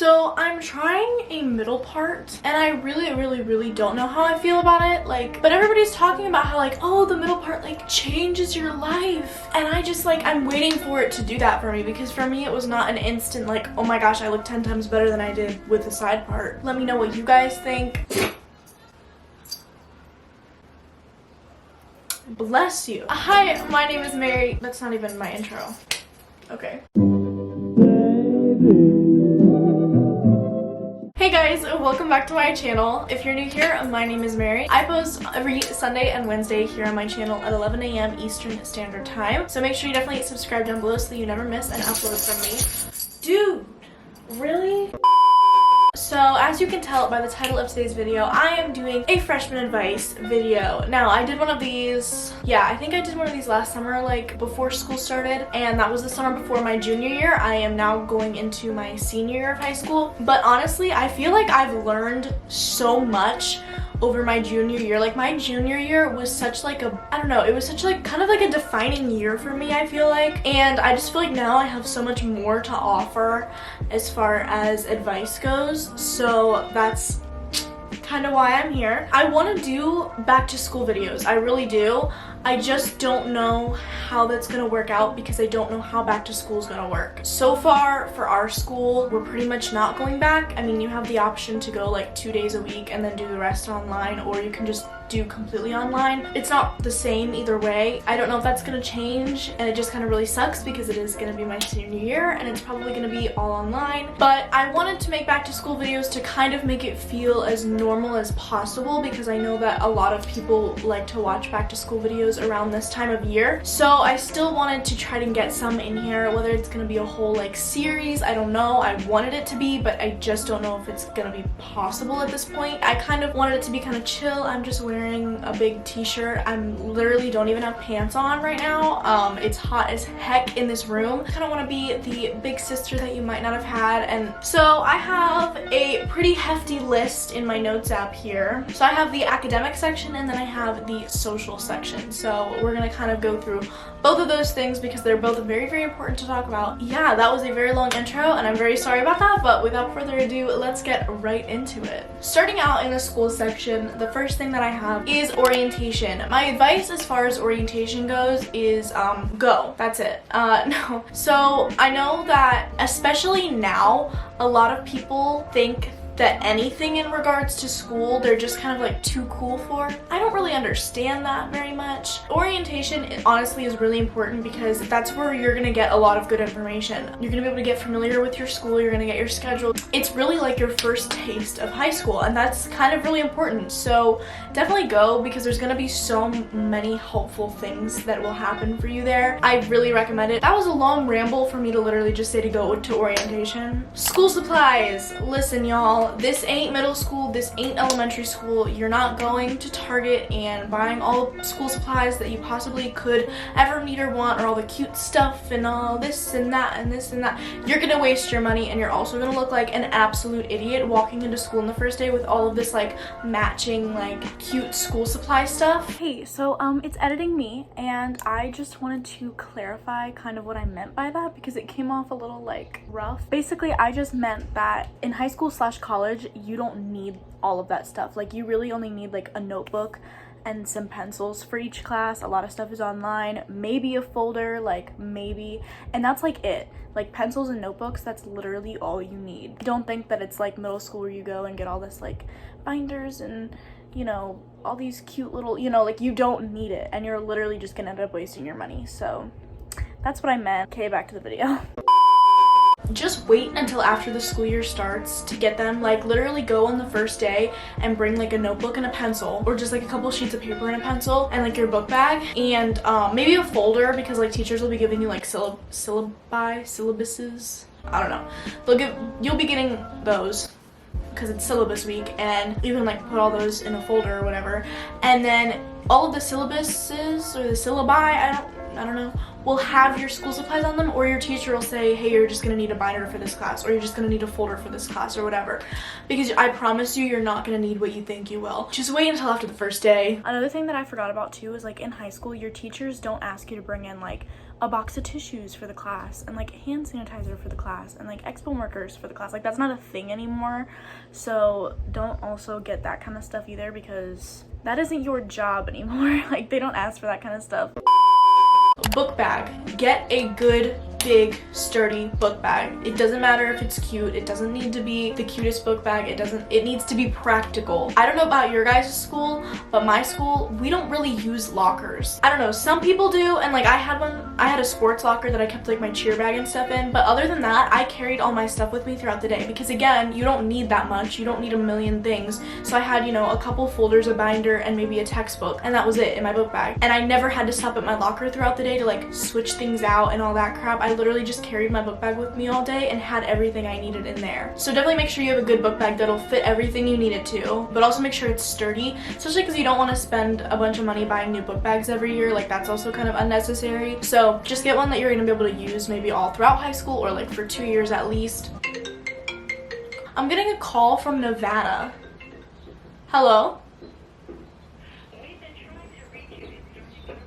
So I'm trying a middle part and I really don't know how I feel about it. Like, but everybody's talking about how like, oh, the middle part like changes your life. And I just like, I'm waiting for it to do that for me, because for me it was not an instant like, oh my gosh, I look 10 times better than I did with the side part. Let me know what you guys think. Bless you. Hi, my name is Mary. That's not even my intro. Okay. Hey guys, welcome back to my channel. If you're new here, my name is Mary. I post every Sunday and Wednesday here on my channel at 11 a.m. Eastern Standard Time. So make sure you definitely subscribe down below so that you never miss an upload from me. Dude, really? So as you can tell by the title of today's video, I am doing a freshman advice video. Now, I did one of these, I think I did one of these last summer, like before school started, and that was the summer before my junior year. I am now going into my senior year of high school, but honestly, I feel like I've learned so much over my junior year. Like, my junior year was such like a, I don't know, it was such like kind of like a defining year for me, I feel like, and I just feel like now I have so much more to offer as far as advice goes. So that's kind of why I'm here. I want to do back to school videos, I really do. I just don't know how that's gonna work out because I don't know how back to school is gonna work. So far for our school, we're pretty much not going back. I mean, you have the option to go like 2 days a week and then do the rest online, or you can just do completely online. It's not the same either way. I don't know if that's gonna change, and it just kind of really sucks because it is gonna be my senior year and it's probably gonna be all online. But I wanted to make back to school videos to kind of make it feel as normal as possible, because I know that a lot of people like to watch back to school videos around this time of year. So I still wanted to try to get some in here, whether it's gonna be a whole like series, I don't know. I wanted it to be, but I just don't know if it's gonna be possible at this point. I kind of wanted it to be kind of chill. I'm just wearing a big t-shirt. I'm literally don't even have pants on right now. It's hot as heck in this room. I kind of want to be the big sister that you might not have had, and so I have a pretty hefty list in my notes app here. So I have the academic section and then I have the social section. So we're gonna kind of go through both of those things because they're both very important to talk about. Yeah, that was a very long intro and I'm very sorry about that, but without further ado, let's get right into it. Starting out in the school section, the first thing that I have is orientation. My advice as far as orientation goes is go. That's it. No. So I know that especially now, a lot of people think that anything in regards to school they're just kind of like too cool for. I don't really understand that very much. Orientation honestly is really important because that's where you're gonna get a lot of good information. You're gonna be able to get familiar with your school, you're gonna get your schedule. It's really like your first taste of high school, and that's kind of really important. So definitely go, because there's gonna be so many helpful things that will happen for you there. I really recommend it. That was a long ramble for me to literally just say to go to orientation. School supplies. Listen, y'all, this ain't middle school, this ain't elementary school. You're not going to Target and buying all the school supplies that you possibly could ever need or want, or all the cute stuff and all this and that and this and that. You're gonna waste your money, and you're also gonna look like an absolute idiot walking into school on the first day with all of this like matching like cute school supply stuff. Hey, so it's editing me, and I just wanted to clarify kind of what I meant by that because it came off a little like rough. Basically, I just meant that in high school / college, you don't need all of that stuff. Like, you really only need like a notebook and some pencils for each class. A lot of stuff is online, maybe a folder, like maybe, and that's like it. Like pencils and notebooks, that's literally all you need. Don't think that it's like middle school where you go and get all this like binders and, you know, all these cute little, you know, like you don't need it, and you're literally just gonna end up wasting your money. So that's what I meant. Okay, back to the video. Just wait until after the school year starts to get them. Like, literally go on the first day and bring like a notebook and a pencil, or just like a couple sheets of paper and a pencil, and like your book bag, and maybe a folder, because like teachers will be giving you like syllabuses. I don't know. You'll be getting those because it's syllabus week, and you can like put all those in a folder or whatever, and then all of the syllabuses or the syllabi, I don't know, will have your school supplies on them, or your teacher will say, hey, you're just gonna need a binder for this class, or you're just gonna need a folder for this class, or whatever, because I promise you, you're not gonna need what you think you will. Just wait until after the first day. Another thing that I forgot about too is like in high school, your teachers don't ask you to bring in like a box of tissues for the class and like hand sanitizer for the class and like expo markers for the class. Like that's not a thing anymore. So don't also get that kind of stuff either, because that isn't your job anymore. Like they don't ask for that kind of stuff. Book bag. Get a good, big, sturdy book bag. It doesn't matter if it's cute. It doesn't need to be the cutest book bag. It needs to be practical. I don't know about your guys' school, but my school, we don't really use lockers. I don't know, some people do, and like I had a sports locker that I kept like my cheer bag and stuff in, but other than that, I carried all my stuff with me throughout the day, because again, you don't need that much. You don't need a million things. So I had, you know, a couple folders, a binder, and maybe a textbook, and that was it in my book bag. And I never had to stop at my locker throughout the day to like switch things out and all that crap. I literally just carried my book bag with me all day and had everything I needed in there. So definitely make sure you have a good book bag that'll fit everything you need it to, but also make sure it's sturdy, especially because you don't want to spend a bunch of money buying new book bags every year. Like that's also kind of unnecessary. So just get one that you're going to be able to use maybe all throughout high school, or like for 2 years at least. I'm getting a call from Nevada. Hello?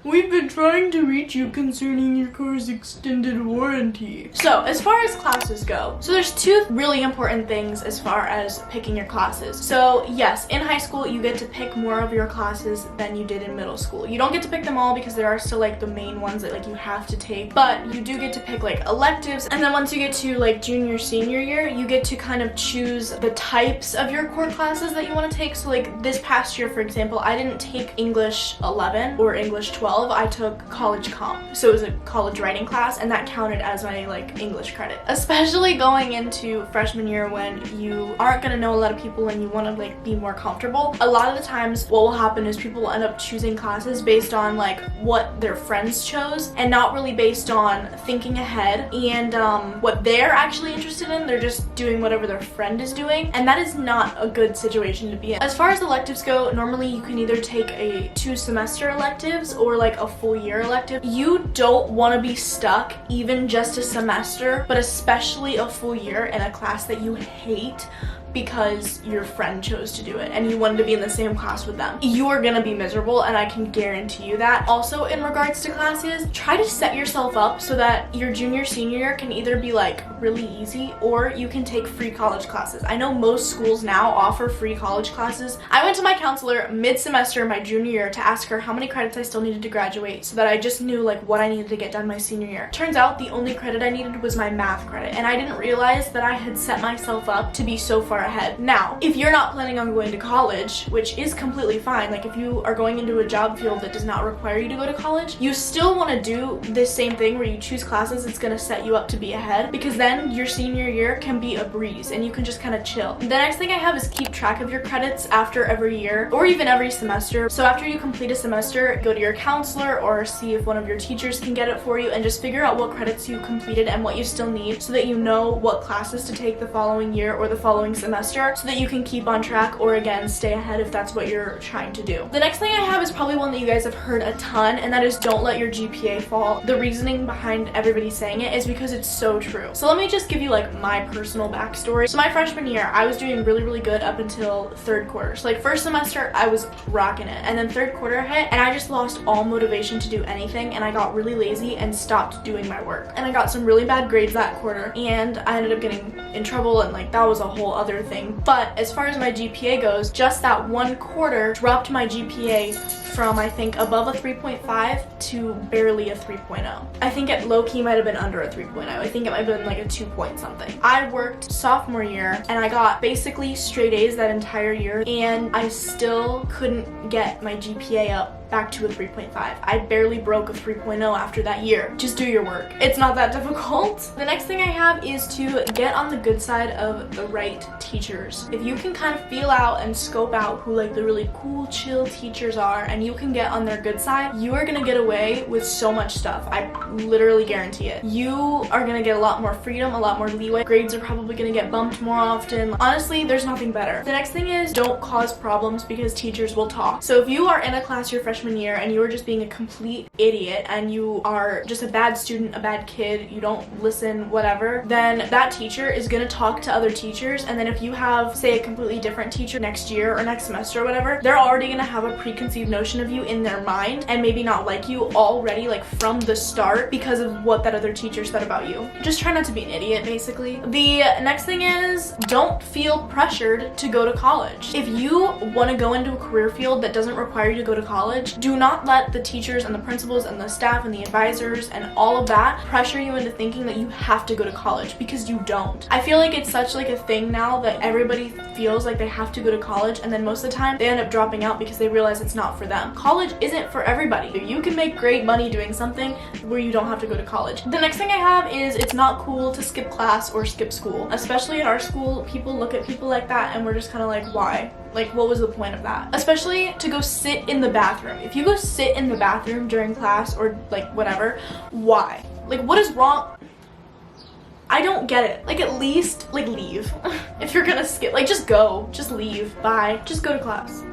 We've been trying to reach you concerning your car's extended warranty. So as far as classes go, so there's two really important things as far as picking your classes. So yes, in high school you get to pick more of your classes than you did in middle school. You don't get to pick them all because there are still like the main ones that like you have to take, but you do get to pick like electives. And then once you get to like junior, senior year, you get to kind of choose the types of your core classes that you want to take. So like this past year, for example, I didn't take English 11 or English 12. I took college comp, so it was a college writing class, and that counted as my like English credit. Especially going into freshman year when you aren't gonna know a lot of people and you want to like be more comfortable, a lot of the times what will happen is people will end up choosing classes based on like what their friends chose and not really based on thinking ahead and what they're actually interested in. They're just doing whatever their friend is doing, and that is not a good situation to be in. As far as electives go, normally you can either take a 2-semester electives or like a full year elective. You don't want to be stuck even just a semester, but especially a full year in a class that you hate because your friend chose to do it and you wanted to be in the same class with them. You are gonna be miserable, and I can guarantee you that. Also, in regards to classes, try to set yourself up so that your junior, senior year can either be like really easy, or you can take free college classes. I know most schools now offer free college classes. I went to my counselor mid-semester my junior year to ask her how many credits I still needed to graduate, so that I just knew like what I needed to get done my senior year. Turns out the only credit I needed was my math credit, and I didn't realize that I had set myself up to be so far ahead. Now, if you're not planning on going to college, which is completely fine, like if you are going into a job field that does not require you to go to college, you still want to do this same thing where you choose classes that's going to set you up to be ahead, because then your senior year can be a breeze and you can just kind of chill. The next thing I have is keep track of your credits after every year or even every semester. So after you complete a semester, go to your counselor or see if one of your teachers can get it for you, and just figure out what credits you completed and what you still need, so that you know what classes to take the following year or the following semester, so that you can keep on track or again stay ahead if that's what you're trying to do. The next thing I have is probably one that you guys have heard a ton, and that is don't let your GPA fall. The reasoning behind everybody saying it is because it's so true. So let me just give you like my personal backstory. So my freshman year, I was doing really good up until third quarter. So like first semester I was rocking it, and then third quarter hit and I just lost all motivation to do anything, and I got really lazy and stopped doing my work, and I got some really bad grades that quarter, and I ended up getting in trouble, and like that was a whole other thing. But as far as my GPA goes, just that one quarter dropped my GPA from I think above a 3.5 to barely a 3.0. I think it low-key might have been under a 3.0. I think it might have been like a 2 point something. I worked sophomore year and I got basically straight A's that entire year, and I still couldn't get my GPA up back to a 3.5. I barely broke a 3.0 after that year. Just do your work. It's not that difficult. The next thing I have is to get on the good side of the right teachers. If you can kind of feel out and scope out who like the really cool, chill teachers are, and you can get on their good side, you are gonna get away with so much stuff. I literally guarantee it. You are gonna get a lot more freedom, a lot more leeway. Grades are probably gonna get bumped more often. Honestly, there's nothing better. The next thing is don't cause problems, because teachers will talk. So if you are in a class your freshman freshman year and you are just being a complete idiot and you are just a bad student, a bad kid, you don't listen, whatever, then that teacher is gonna talk to other teachers, and then if you have, say, a completely different teacher next year or next semester or whatever, they're already gonna have a preconceived notion of you in their mind and maybe not like you already, like from the start, because of what that other teacher said about you. Just try not to be an idiot, basically. The next thing is, don't feel pressured to go to college. If you want to go into a career field that doesn't require you to go to college, do not let the teachers and the principals and the staff and the advisors and all of that pressure you into thinking that you have to go to college, because you don't. I feel like it's such like a thing now that everybody feels like they have to go to college, and then most of the time they end up dropping out because they realize it's not for them. College isn't for everybody. You can make great money doing something where you don't have to go to college. The next thing I have is, it's not cool to skip class or skip school. Especially at our school, people look at people like that and we're just kind of like, why? Like, what was the point of that? Especially to go sit in the bathroom. If you go sit in the bathroom during class or like whatever, why? Like, what is wrong? I don't get it. Like, at least, like, leave. If you're gonna skip, like, just go. Just leave. Bye. Just go to class.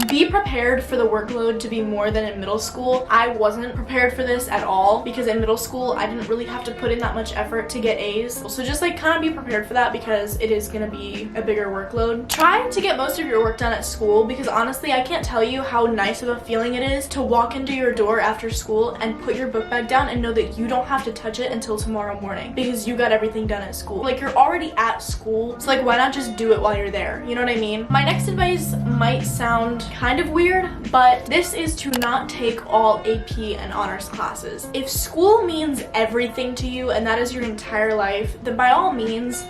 Be prepared for the workload to be more than in middle school. I wasn't prepared for this at all, because in middle school, I didn't really have to put in that much effort to get A's. So just, like, kind of be prepared for that, because it is gonna be a bigger workload. Try to get most of your work done at school, because honestly, I can't tell you how nice of a feeling it is to walk into your door after school and put your book bag down and know that you don't have to touch it until tomorrow morning, because you got everything done at school. Like, you're already at school, so like, why not just do it while you're there? You know what I mean? My next advice might sound kind of weird, but this is to not take all AP and honors classes. If school means everything to you and that is your entire life, then by all means,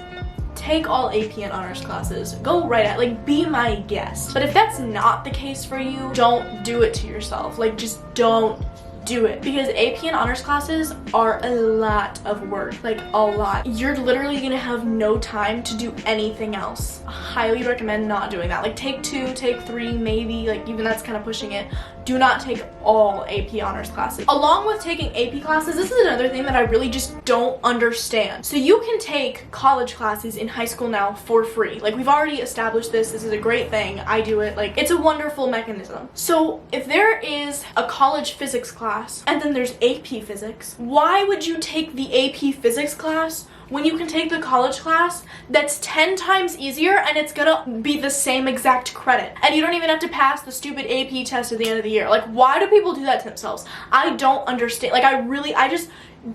take all AP and honors classes. Go right at, like, be my guest. But if that's not the case for you, don't do it to yourself. Like, just don't do it, because AP and honors classes are a lot of work, like a lot. You're literally gonna have no time to do anything else. I highly recommend not doing that. Like, take 2, take 3, maybe, like, even that's kind of pushing it. Do not take all AP honors classes. Along with taking AP classes, this is another thing that I really just don't understand. So you can take college classes in high school now for free. Like, we've already established this. This is a great thing. I do it. Like, it's a wonderful mechanism. So if there is a college physics class and then there's AP physics, why would you take the AP physics class when you can take the college class that's 10 times easier and it's gonna be the same exact credit, and you don't even have to pass the stupid AP test at the end of the year? Like, why do people do that to themselves? I don't understand. Like, I just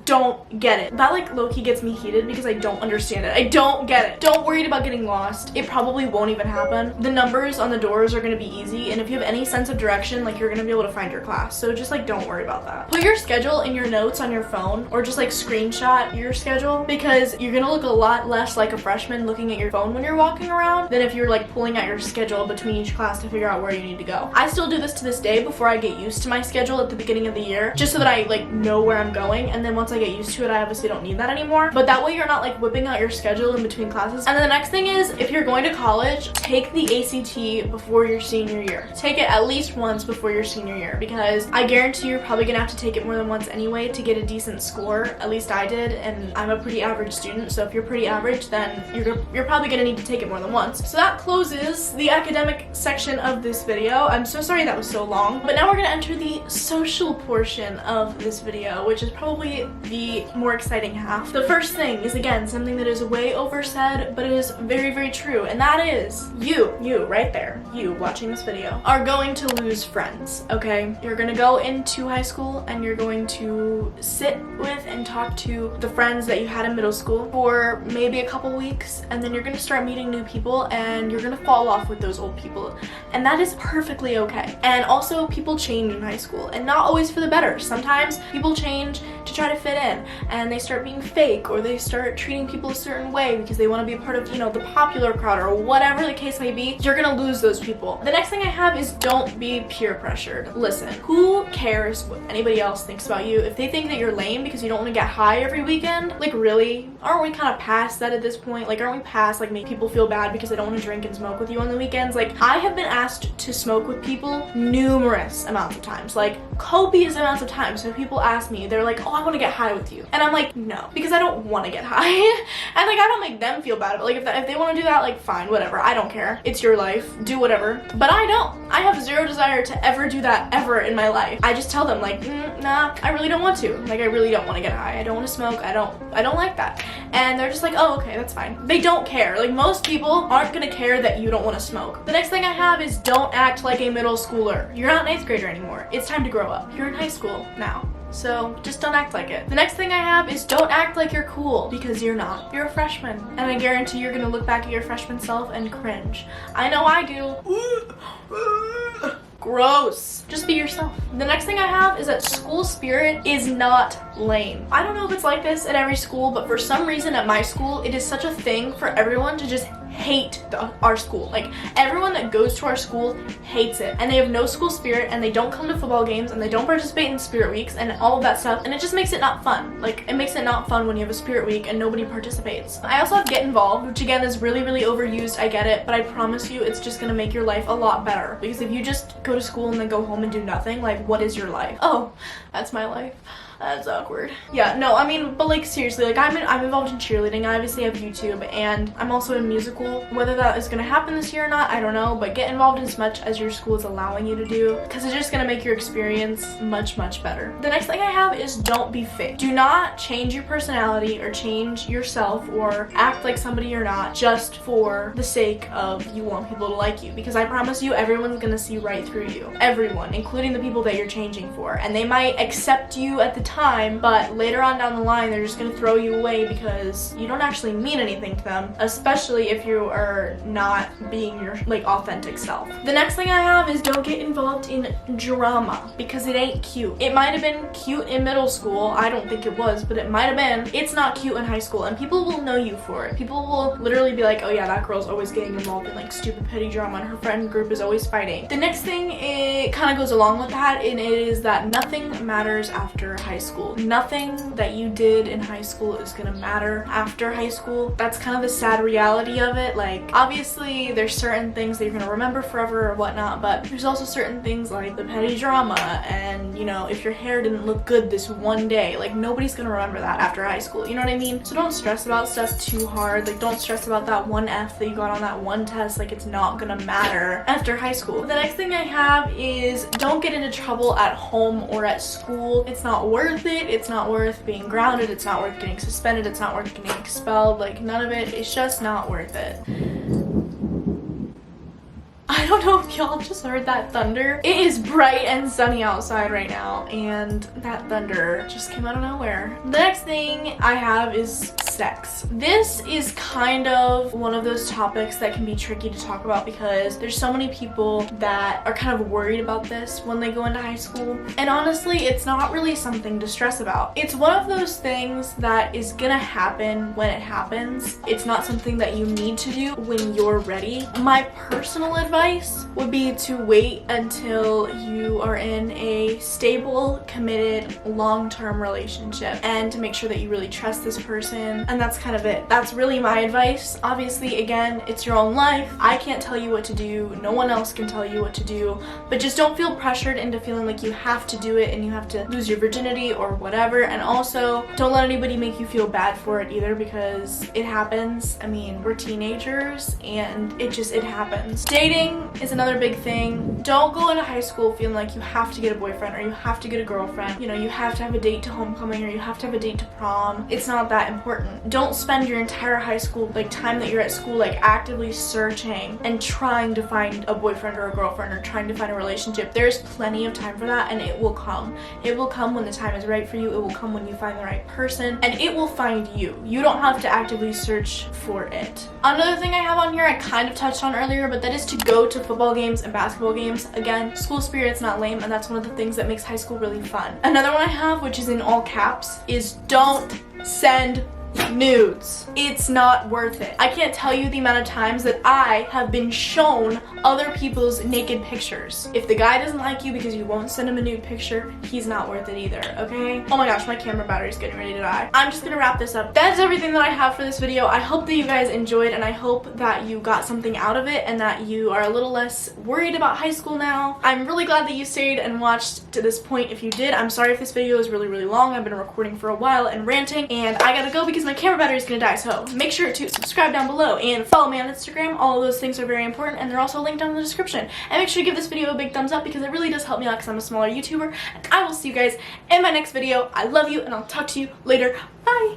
don't get it. That, like, low-key gets me heated because I don't understand it. I don't get it. Don't worry about getting lost. It probably won't even happen. The numbers on the doors are gonna be easy, and if you have any sense of direction, like, you're gonna be able to find your class. So just, like, don't worry about that. Put your schedule in your notes on your phone, or just, like, screenshot your schedule, because you're gonna look a lot less like a freshman looking at your phone when you're walking around than if you're, like, pulling out your schedule between each class to figure out where you need to go. I still do this to this day before I get used to my schedule at the beginning of the year, just so that I, like, know where I'm going, and then once I get used to it, I obviously don't need that anymore. But that way you're not, like, whipping out your schedule in between classes. And then the next thing is, if you're going to college, take the ACT before your senior year. Take it at least once before your senior year, because I guarantee you're probably gonna have to take it more than once anyway to get a decent score. At least I did, and I'm a pretty average student, so if you're pretty average, then you're probably gonna need to take it more than once. So that closes the academic section of this video. I'm so sorry that was so long, but now we're gonna enter the social portion of this video, which is probably the more exciting half. The first thing is, again, something that is way oversaid, but it is very, very true, and that is you right there, you watching this video, are going to lose friends, okay? You're gonna go into high school and you're going to sit with and talk to the friends that you had in middle school for maybe a couple weeks, and then you're gonna start meeting new people and you're gonna fall off with those old people, and that is perfectly okay. And also, people change in high school, and not always for the better. Sometimes people change to try to fit in, and they start being fake, or they start treating people a certain way because they want to be a part of, you know, the popular crowd, or whatever the case may be. You're gonna lose those people. The next thing I have is, don't be peer pressured. Listen, who cares what anybody else thinks about you? If they think that you're lame because you don't want to get high every weekend, like, really? Aren't we kind of past that at this point? Like, aren't we past, like, make people feel bad because they don't want to drink and smoke with you on the weekends? Like, I have been asked to smoke with people numerous amounts of times, like copious amounts of times. So people ask me, they're like, oh, I want to get high with you. And I'm like, no, because I don't want to get high. And like, I don't make them feel bad, but like if they want to do that, like fine, whatever, I don't care. It's your life, do whatever. But I don't. I have zero desire to ever do that ever in my life. I just tell them like, nah, I really don't want to. Like, I really don't want to get high. I don't want to smoke. I don't like that. And they're just like, oh, okay, that's fine. They don't care. Like, most people aren't gonna care that you don't want to smoke. The next thing I have is don't act like a middle schooler. You're not an 8th grader anymore. It's time to grow up. You're in high school now. So just don't act like it. The next thing I have is don't act like you're cool, because you're not. You're a freshman. And I guarantee you're gonna look back at your freshman self and cringe. I know I do. Gross. Just be yourself. The next thing I have is that school spirit is not lame. I don't know if it's like this at every school, but for some reason at my school, it is such a thing for everyone to just hate our school. Like, everyone that goes to our school hates it, and they have no school spirit, and they don't come to football games, and they don't participate in spirit weeks and all of that stuff, and it just makes it not fun. Like, it makes it not fun when you have a spirit week and nobody participates. I also have get involved, which again is really overused. I get it, but I promise you it's just gonna make your life a lot better, because if you just go to school and then go home and do nothing, like, what is your life? Oh, that's my life. That's awkward. Yeah, no, I mean, but like, seriously, like, I'm involved in cheerleading. I obviously have YouTube, and I'm also in musical. Whether that is gonna happen this year or not, I don't know, but get involved as much as your school is allowing you to do, because it's just gonna make your experience much better. The next thing I have is don't be fake. Do not change your personality or change yourself or act like somebody you're not just for the sake of you want people to like you, because I promise you, everyone's gonna see right through you. Everyone, including the people that you're changing for, and they might accept you at the time, but later on down the line they're just gonna throw you away because you don't actually mean anything to them, especially if you are not being your like authentic self. The next thing I have is don't get involved in drama, because it ain't cute. It might have been cute in middle school. I don't think it was, but it might have been. It's not cute in high school, and people will know you for it. People will literally be like, oh yeah, that girl's always getting involved in like stupid petty drama and her friend group is always fighting. The next thing, it kind of goes along with that, and it is that nothing matters after high school. Nothing that you did in high school is gonna matter after high school. That's kind of the sad reality of it. Like, obviously there's certain things that you're gonna remember forever or whatnot, but there's also certain things like the petty drama, and you know, if your hair didn't look good this one day, like, nobody's gonna remember that after high school, you know what I mean? So don't stress about stuff too hard. Like, don't stress about that one F that you got on that one test. Like, it's not gonna matter after high school. The next thing I have is don't get into trouble at home or at school. It's not worth it. It's not worth being grounded. It's not worth getting suspended. It's not worth getting expelled. Like, none of it. It's just not worth it. I don't know if y'all just heard that thunder. It is bright and sunny outside right now, and that thunder just came out of nowhere. The next thing I have is sex. This is kind of one of those topics that can be tricky to talk about, because there's so many people that are kind of worried about this when they go into high school, and honestly, it's not really something to stress about. It's one of those things that is gonna happen when it happens. It's not something that you need to do when you're ready. My personal advice would be to wait until you are in a stable, committed, long-term relationship, and to make sure that you really trust this person, and that's kind of it. That's really my advice. Obviously, again, it's your own life. I can't tell you what to do. No one else can tell you what to do, but just don't feel pressured into feeling like you have to do it and you have to lose your virginity or whatever, and also don't let anybody make you feel bad for it either, because it happens. I mean, we're teenagers, and it happens. Dating is another big thing. Don't go into high school feeling like you have to get a boyfriend or you have to get a girlfriend. You know, you have to have a date to homecoming or you have to have a date to prom. It's not that important. Don't spend your entire high school, like, time that you're at school, like, actively searching and trying to find a boyfriend or a girlfriend or trying to find a relationship. There's plenty of time for that, and it will come. It will come when the time is right for you. It will come when you find the right person, and it will find you. You don't have to actively search for it. Another thing I have on here I kind of touched on earlier, but that is to go to football games and basketball games. Again, school spirit's not lame, and that's one of the things that makes high school really fun. Another one I have, which is in all caps, is don't send nudes. It's not worth it. I can't tell you the amount of times that I have been shown other people's naked pictures. If the guy doesn't like you because you won't send him a nude picture, he's not worth it either, okay? Oh my gosh, my camera battery's getting ready to die. I'm just gonna wrap this up. That's everything that I have for this video. I hope that you guys enjoyed, and I hope that you got something out of it and that you are a little less worried about high school now. I'm really glad that you stayed and watched to this point. If you did, I'm sorry if this video is really, really long. I've been recording for a while and ranting, and I gotta go because my camera battery is gonna die. So make sure to subscribe down below and follow me on Instagram. All of those things are very important, and they're also linked down in the description. And make sure to give this video a big thumbs up because it really does help me out because I'm a smaller YouTuber. And I will see you guys in my next video. I love you, and I'll talk to you later. Bye!